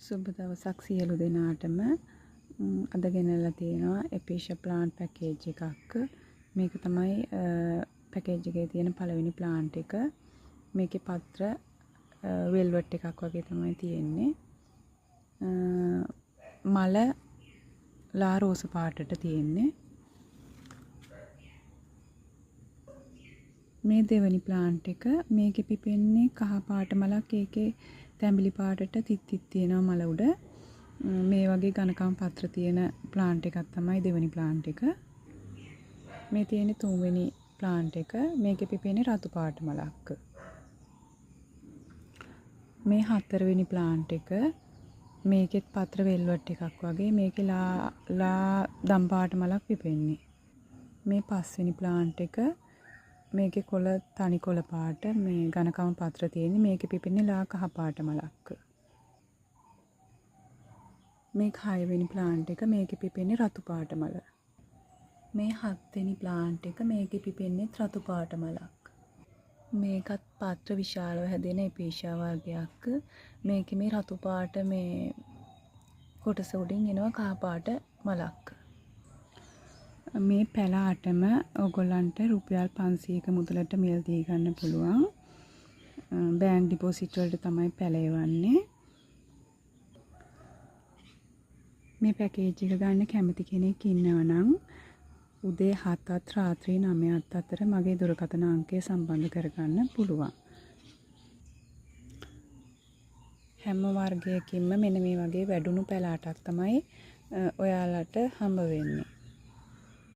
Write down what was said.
සුබ දවසක් සියලු දෙනාටම. අද ගෙනල්ලා තියෙනවා එපීෂියා ප්ලාන්ට් පැකේජ් එකක්. මේක තමයි පැකේජ් එකේ තියෙන පළවෙනි ප්ලාන්ට් එක. මේකේ පත්‍ර වෙල්වෙට් එකක් වගේ තමයි තියෙන්නේ. මල ලා රෝස පාටට තියෙන්නේ. මේ දෙවෙනි ප්ලාන්ට් එක මේකේ පිපෙන්නේ කහ පාට මලක්. ඒකේ තැඹිලි පාටට තිත් තියෙනවා මල උඩ. මේ වගේ ඝනකම් පත්‍ර තියෙන ප්ලාන්ට් එකක් තමයි දෙවෙනි ප්ලාන්ට් එක. මේ තියෙන්නේ තුන්වෙනි ප්ලාන්ට් එක. මේකේ පිපෙන්නේ රතු පාට මලක්. මේ හතරවෙනි ප්ලාන්ට් එක. මේකෙත් පත්‍ර වෙල්වෙට් එකක් වගේ. මේකේ ලා දම් පාට මලක් පිපෙන්නේ. මේ පස්වෙනි ප්ලාන්ට් එක. මේකේ කොළ තනි කොළ පාට මේ ඝනකම් පත්‍ර තියෙන්නේ. මේකේ පිපෙන්නේ ලා කහ පාට මලක්. මේ 6 වෙනි ප්ලාන්ට් එක. මේකේ පිපෙන්නේ රතු පාට මල. මේ 7 වෙනි ප්ලාන්ට් එක. මේකේ පිපෙන්නේ රතු පාට මලක්. මේකත් පත්‍ර විශාලව හැදෙන එපීෂියා වර්ගයක්. මේකේ මේ රතු පාට මේ කොටස උඩින් එනවා කහ පාට මලක්. මේ පැල අටම ඔයගොල්ලන්ට රුපියල් 500ක මුදලට මිලදී ගන්න පුළුවන්. බෑන්ක් ඩිපොසිට් වලට තමයි පැල එවන්නේ. මේ පැකේජ් එක ගන්න කැමති කෙනෙක් ඉන්නවා නම් උදේ 7ත් රාත්‍රී 9ත් අතර මගේ දුරකථන අංකය සම්බන්ධ කරගන්න පුළුවන්. හැම වර්ගයකින්ම මෙන්න මේ වගේ වැඩුණු පැල අටක් තමයි ඔයාලට හම්බ වෙන්නේ.